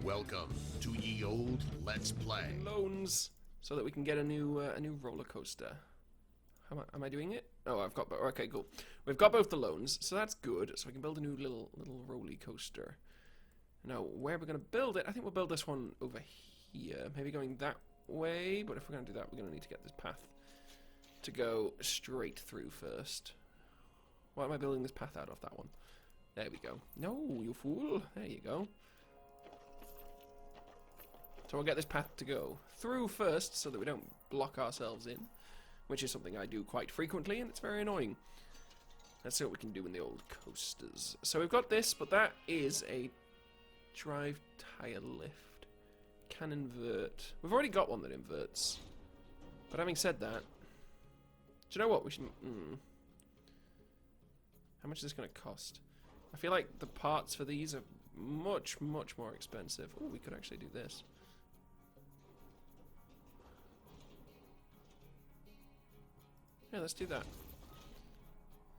Welcome to ye old Let's Play. Loans, so that we can get a new roller coaster. Am I doing it? Oh, I've got both. Okay, cool. We've got both the loans, so that's good. So we can build a new little roller coaster. Now, where are we going to build it? I think we'll build this one over here. Maybe going that way, but if we're going to do that, we're going to need to get this path to go straight through first. Why am I building this path out of that one? There we go. No, you fool. There you go. So we'll get this path to go through first so that we don't block ourselves in, which is something I do quite frequently, and it's very annoying. Let's see what we can do in the old coasters. So we've got this, but that is a drive tire lift. Can invert. We've already got one that inverts. But having said that, do you know what? We should... How much is this going to cost? I feel like the parts for these are much, much more expensive. Oh, we could actually do this. Yeah, let's do that.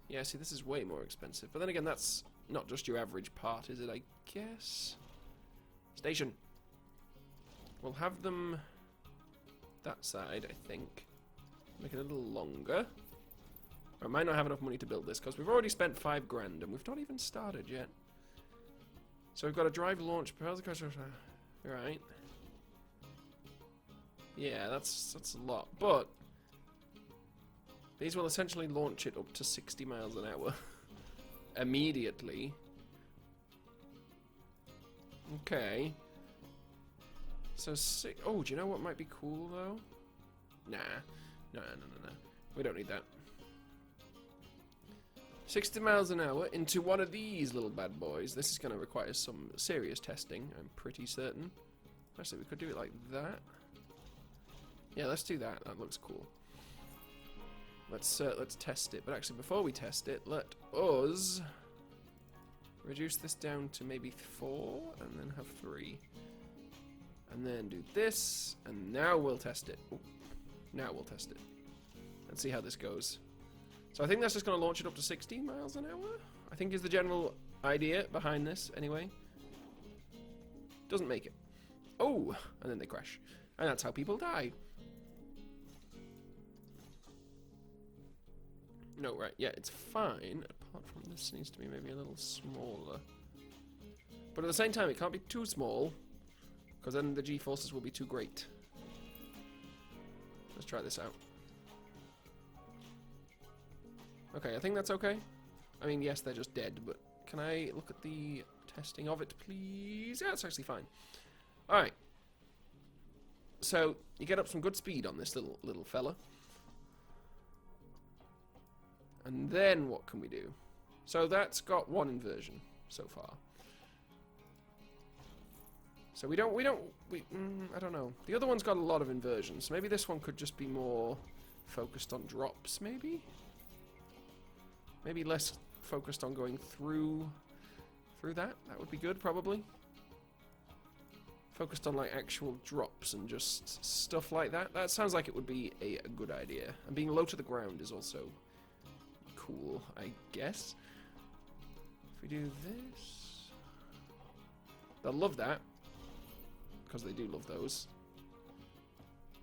Yeah, see, this is way more expensive. But then again, that's not just your average part, is it, I guess? Station. We'll have them that side, I think. Make it a little longer. I might not have enough money to build this, because we've already spent $5 grand, and we've not even started yet. So we've got a drive launch, propel the coaster. Right. Yeah, that's a lot. But these will essentially launch it up to 60 miles an hour. Immediately. Okay. So, oh, do you know what might be cool, though? Nah. No. We don't need that. 60 miles an hour into one of these little bad boys. This is going to require some serious testing, I'm pretty certain. Actually, we could do it like that. Yeah, let's do that. That looks cool. Let's test it. But actually, before we test it, let us reduce this down to maybe 4, and then have 3. And then do this, and now we'll test it. Ooh, now we'll test it. Let's see how this goes. So I think that's just going to launch it up to 60 miles an hour, I think is the general idea behind this, anyway. Doesn't make it. Oh! And then they crash. And that's how people die. No, right, yeah, it's fine. Apart from this needs to be maybe a little smaller. But at the same time, it can't be too small, because then the G-forces will be too great. Let's try this out. Okay, I think that's okay. I mean, yes, they're just dead, but can I look at the testing of it, please? Yeah, it's actually fine. Alright. So, you get up some good speed on this little fella. And then what can we do? So that's got one inversion so far. So I don't know. The other one's got a lot of inversions. Maybe this one could just be more focused on drops, maybe? Maybe less focused on going through that. That would be good, probably. Focused on like actual drops and just stuff like that. That sounds like it would be a good idea. And being low to the ground is also cool, I guess. If we do this, they'll love that, because they do love those.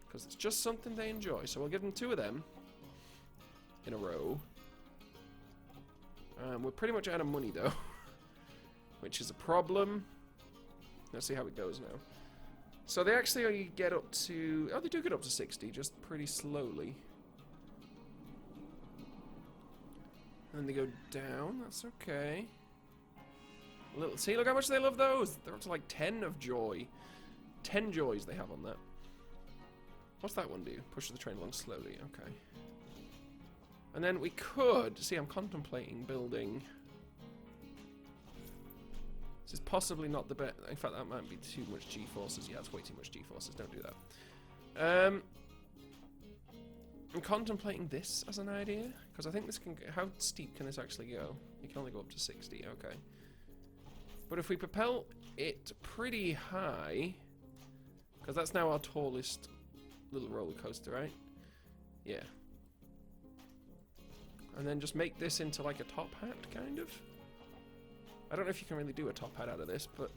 Because it's just something they enjoy. So we'll give them 2 of them in a row. We're pretty much out of money, though, which is a problem. Let's see how it goes now. So they actually only get up to... Oh, they do get up to 60, just pretty slowly. And then they go down. That's okay. See, look how much they love those. They're up to like 10 of joy. 10 joys they have on that. What's that one do? Push the train along slowly. Okay. And then we could... See, I'm contemplating building... This is possibly not the best... In fact, that might be too much G-forces. Yeah, it's way too much G-forces. Don't do that. I'm contemplating this as an idea. Because I think this can... How steep can this actually go? It can only go up to 60. Okay. But if we propel it pretty high... Because that's now our tallest little roller coaster, right? Yeah. And then just make this into like a top hat, kind of. I don't know if you can really do a top hat out of this, but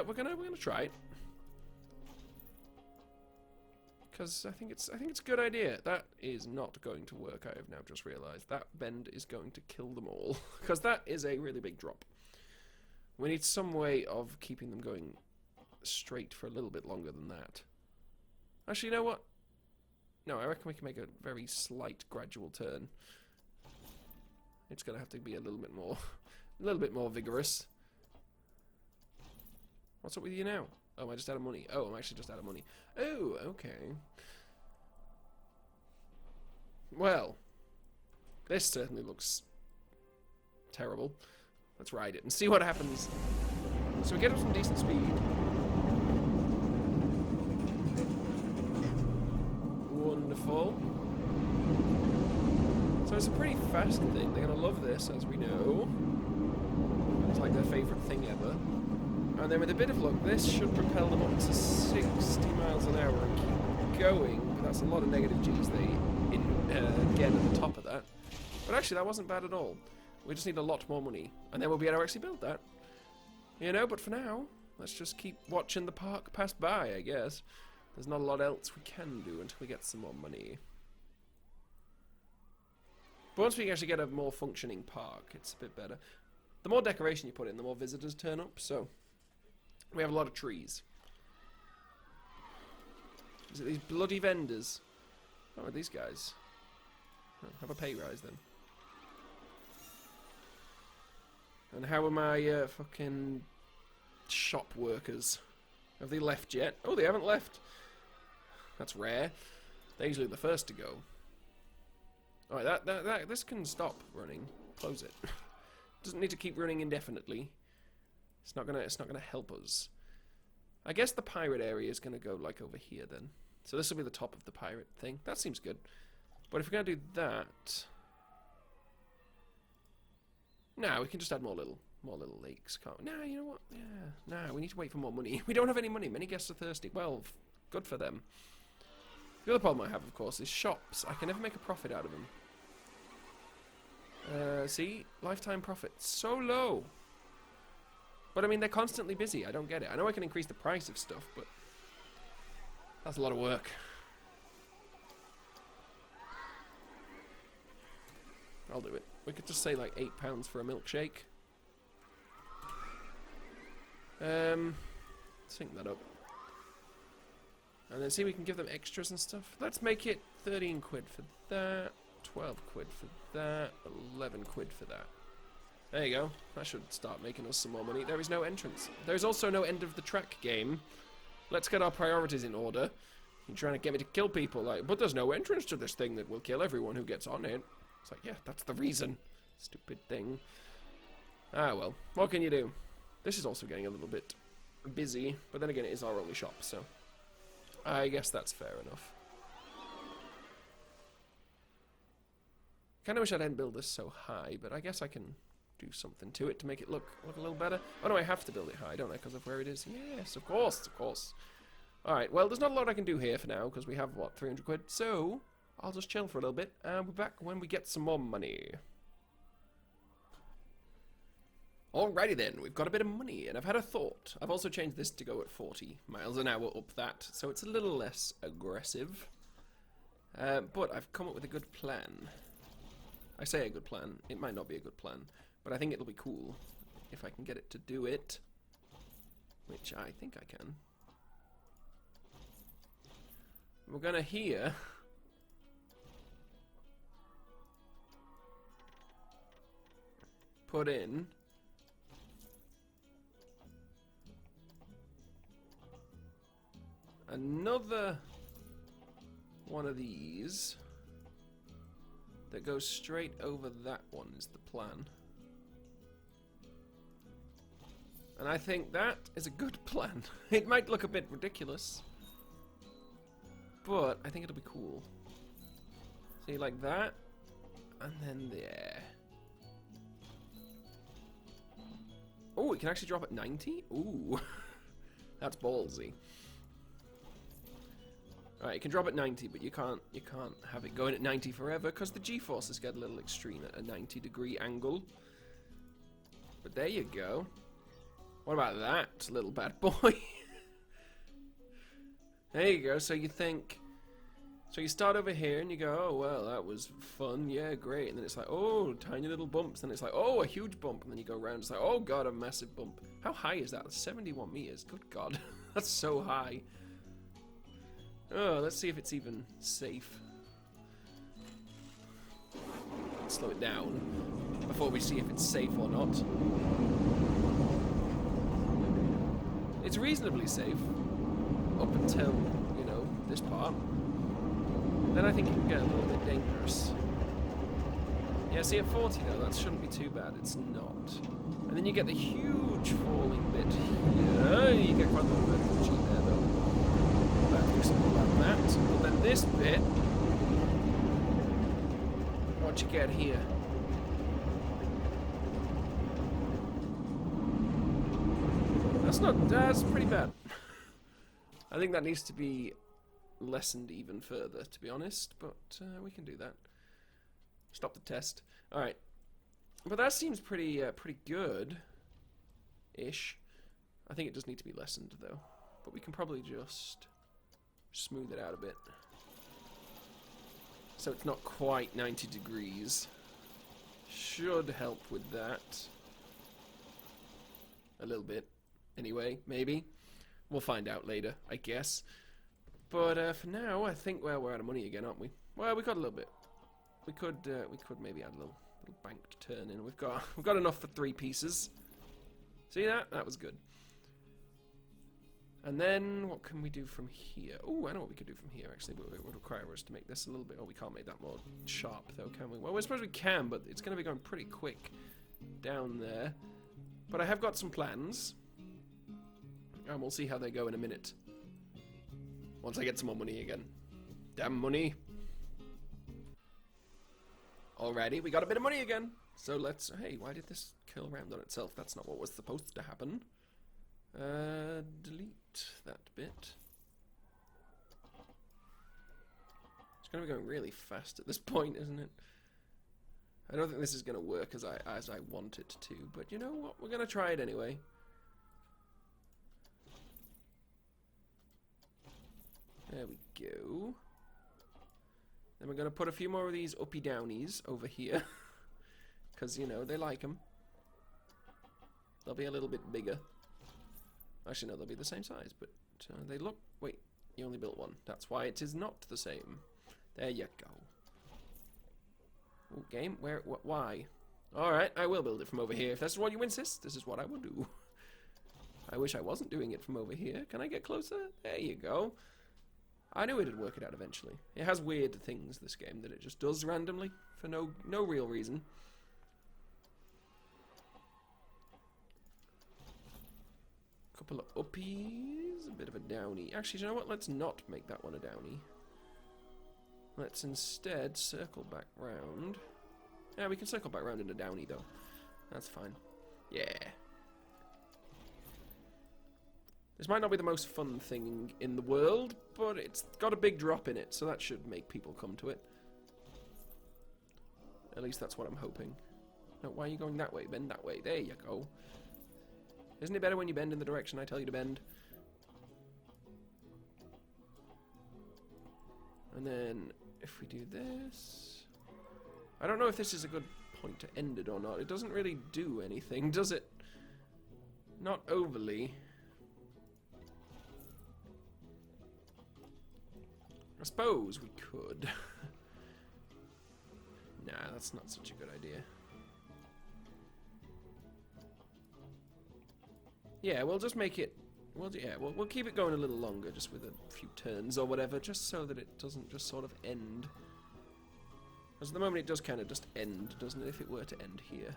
we're gonna try it. Because I think it's a good idea. That is not going to work, I have now just realised. That bend is going to kill them all. Because that is a really big drop. We need some way of keeping them going straight for a little bit longer than that. Actually, you know what? No, I reckon we can make a very slight gradual turn. It's going to have to be a little bit more vigorous. What's up with you now? Oh, am I just out of money? Oh, I'm actually just out of money. Oh, okay. Well, this certainly looks terrible. Let's ride it and see what happens. So we get up some decent speed. Wonderful. So it's a pretty fast thing. They're going to love this, as we know. It's like their favourite thing ever. And then with a bit of luck, this should propel them up to 60 miles an hour and keep going. But that's a lot of negative G's get at the top of that. But actually, that wasn't bad at all. We just need a lot more money. And then we'll be able to actually build that. You know, but for now, let's just keep watching the park pass by, I guess. There's not a lot else we can do until we get some more money. But once we actually get a more functioning park, it's a bit better. The more decoration you put in, the more visitors turn up, so... We have a lot of trees. Is it these bloody vendors? Oh, are these guys? Oh, have a pay rise then. And how are my fucking shop workers? Have they left yet? Oh, they haven't left. That's rare. They're usually the first to go. Alright, this can stop running. Close it. Doesn't need to keep running indefinitely. It's not gonna help us. I guess the pirate area is gonna go like over here then. So this will be the top of the pirate thing. That seems good. But if we're gonna do that, nah, we can just add more little lakes. Can't we? Nah, you know what? Yeah, nah, we need to wait for more money. We don't have any money. Many guests are thirsty. Well, good for them. The other problem I have, of course, is shops. I can never make a profit out of them. See, lifetime profit so low. But I mean, they're constantly busy. I don't get it. I know I can increase the price of stuff, but that's a lot of work. I'll do it. We could just say like £8 for a milkshake. Sync that up. And then see, we can give them extras and stuff. Let's make it 13 quid for that, 12 quid for that, 11 quid for that. There you go. That should start making us some more money. There is no entrance. There's also no end of the track game. Let's get our priorities in order. You're trying to get me to kill people, like, but there's no entrance to this thing that will kill everyone who gets on it. It's like, yeah, that's the reason. Stupid thing. Ah, well. What can you do? This is also getting a little bit busy, but then again, it is our only shop, so I guess that's fair enough. Kinda wish I didn't build this so high, but I guess I can do something to it to make it look a little better. Oh no, I have to build it high, don't I, because of where it is? Yes, of course, of course. Alright, well, there's not a lot I can do here for now, because we have, what, 300 quid? So, I'll just chill for a little bit, and we're back when we get some more money. Alrighty then, we've got a bit of money, and I've had a thought. I've also changed this to go at 40 miles an hour up that, so it's a little less aggressive. But I've come up with a good plan. I say a good plan, it might not be a good plan, but I think it'll be cool if I can get it to do it, which I think I can. We're gonna here put in another one of these that goes straight over that one is the plan. And I think that is a good plan. It might look a bit ridiculous, but I think it'll be cool. See, like that, and then there. Oh, it can actually drop at 90? Ooh, that's ballsy. Alright, it can drop at 90, but you can't have it going at 90 forever, because the G-forces get a little extreme at a 90-degree angle. But there you go. What about that, little bad boy? There you go. So you think... So you start over here and you go, oh, well, that was fun. Yeah, great. And then it's like, oh, tiny little bumps. Then it's like, oh, a huge bump. And then you go around. It's like, oh, God, a massive bump. How high is that? 71 meters. Good God. That's so high. Oh, let's see if it's even safe. Let's slow it down before we see if it's safe or not. It's reasonably safe up until, you know, this part. Then I think it can get a little bit dangerous. Yeah, see at 40 though, that shouldn't be too bad. It's not. And then you get the huge falling bit here. You get quite a little bit of G there though. I'll do something about that. But then this bit, what you get here? That's pretty bad. I think that needs to be lessened even further, to be honest, but we can do that. Stop the test. Alright. But that seems pretty good-ish. I think it does need to be lessened, though. But we can probably just smooth it out a bit. So it's not quite 90 degrees. Should help with that. A little bit. Anyway, maybe. We'll find out later, I guess. But for now, I think we're out of money again, aren't we? Well, we got a little bit. We could maybe add a little bank to turn in. We've got enough for 3 pieces. See that? That was good. And then what can we do from here? Oh, I know what we could do from here actually, but it would require us to make this a little bit. Oh, we can't make that more sharp though, can we? Well, I suppose we can, but it's going to be going pretty quick down there. But I have got some plans, and we'll see how they go in a minute. Once I get some more money again. Damn money. Alrighty, we got a bit of money again. So let's... Hey, why did this curl around on itself? That's not what was supposed to happen. Delete that bit. It's going to be going really fast at this point, isn't it? I don't think this is going to work as I want it to. But you know what? We're going to try it anyway. There we go. Then we're going to put a few more of these uppy-downies over here. Because, you know, they like them. They'll be a little bit bigger. Actually, no, they'll be the same size, but they look... Wait, you only built one. That's why it is not the same. There you go. Ooh, game? Where? Why? Alright, I will build it from over here. If that's what you insist, this is what I will do. I wish I wasn't doing it from over here. Can I get closer? There you go. I knew it'd work it out eventually. It has weird things, this game, that it just does randomly for no real reason. Couple of uppies, a bit of a downy. Actually, you know what? Let's not make that one a downy. Let's instead circle back round. Yeah, we can circle back round in a downy, though. That's fine. Yeah. This might not be the most fun thing in the world, but it's got a big drop in it, so that should make people come to it. At least that's what I'm hoping. No, why are you going that way? Bend that way. There you go. Isn't it better when you bend in the direction I tell you to bend? And then, if we do this... I don't know if this is a good point to end it or not. It doesn't really do anything, does it? Not overly. I suppose we could. Nah, that's not such a good idea. Yeah, we'll just make it... We'll keep it going a little longer, just with a few turns or whatever, just so that it doesn't just sort of end. Because at the moment it does kind of just end, doesn't it, if it were to end here.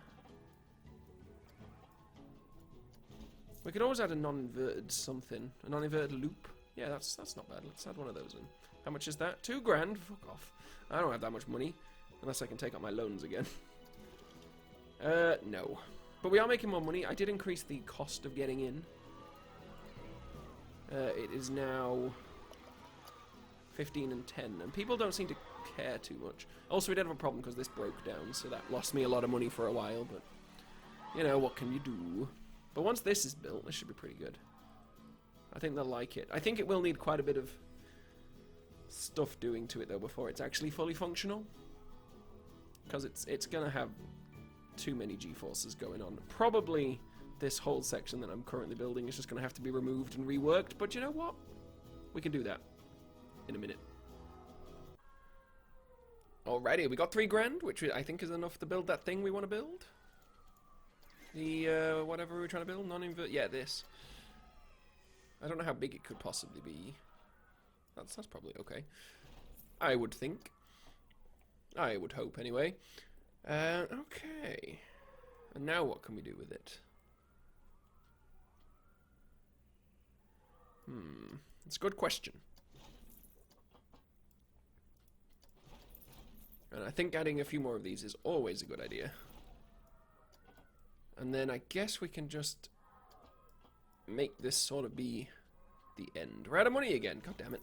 We could always add a non-inverted something. A non-inverted loop. Yeah, that's not bad. Let's add one of those in. How much is that? 2 grand? Fuck off. I don't have that much money. Unless I can take out my loans again. No. But we are making more money. I did increase the cost of getting in. It is now 15 and 10. And people don't seem to care too much. Also, we did have a problem because this broke down. So that lost me a lot of money for a while. But, you know, what can you do? But once this is built, this should be pretty good. I think they'll like it. I think it will need quite a bit of stuff doing to it, though, before it's actually fully functional. Because it's going to have too many G-forces going on. Probably this whole section that I'm currently building is just going to have to be removed and reworked. But you know what? We can do that in a minute. Alrighty, we got 3 grand, which I think is enough to build that thing we want to build. The, whatever we're trying to build, non-invert, yeah, this. I don't know how big it could possibly be. That's probably okay. I would think. I would hope, anyway. Okay. And now what can we do with it? It's a good question. And I think adding a few more of these is always a good idea. And then I guess we can just make this sort of be the end. We're out of money again. God damn it.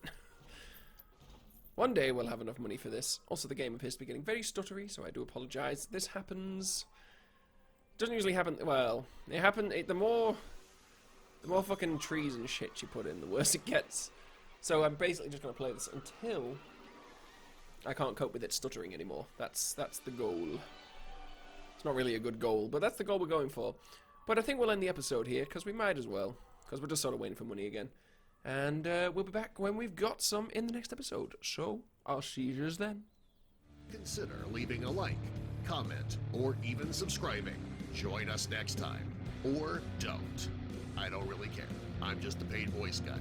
One day we'll have enough money for this. Also, the game appears to be getting very stuttery, so I do apologize. This happens... Doesn't usually happen... Well, it happens... The more fucking trees and shit you put in, the worse it gets. So I'm basically just going to play this until I can't cope with it stuttering anymore. That's the goal. It's not really a good goal, but that's the goal we're going for. But I think we'll end the episode here, because we might as well. Because we're just sort of waiting for money again. And we'll be back when we've got some in the next episode. So, I'll see you then. Consider leaving a like, comment, or even subscribing. Join us next time. Or don't. I don't really care. I'm just the paid voice guy.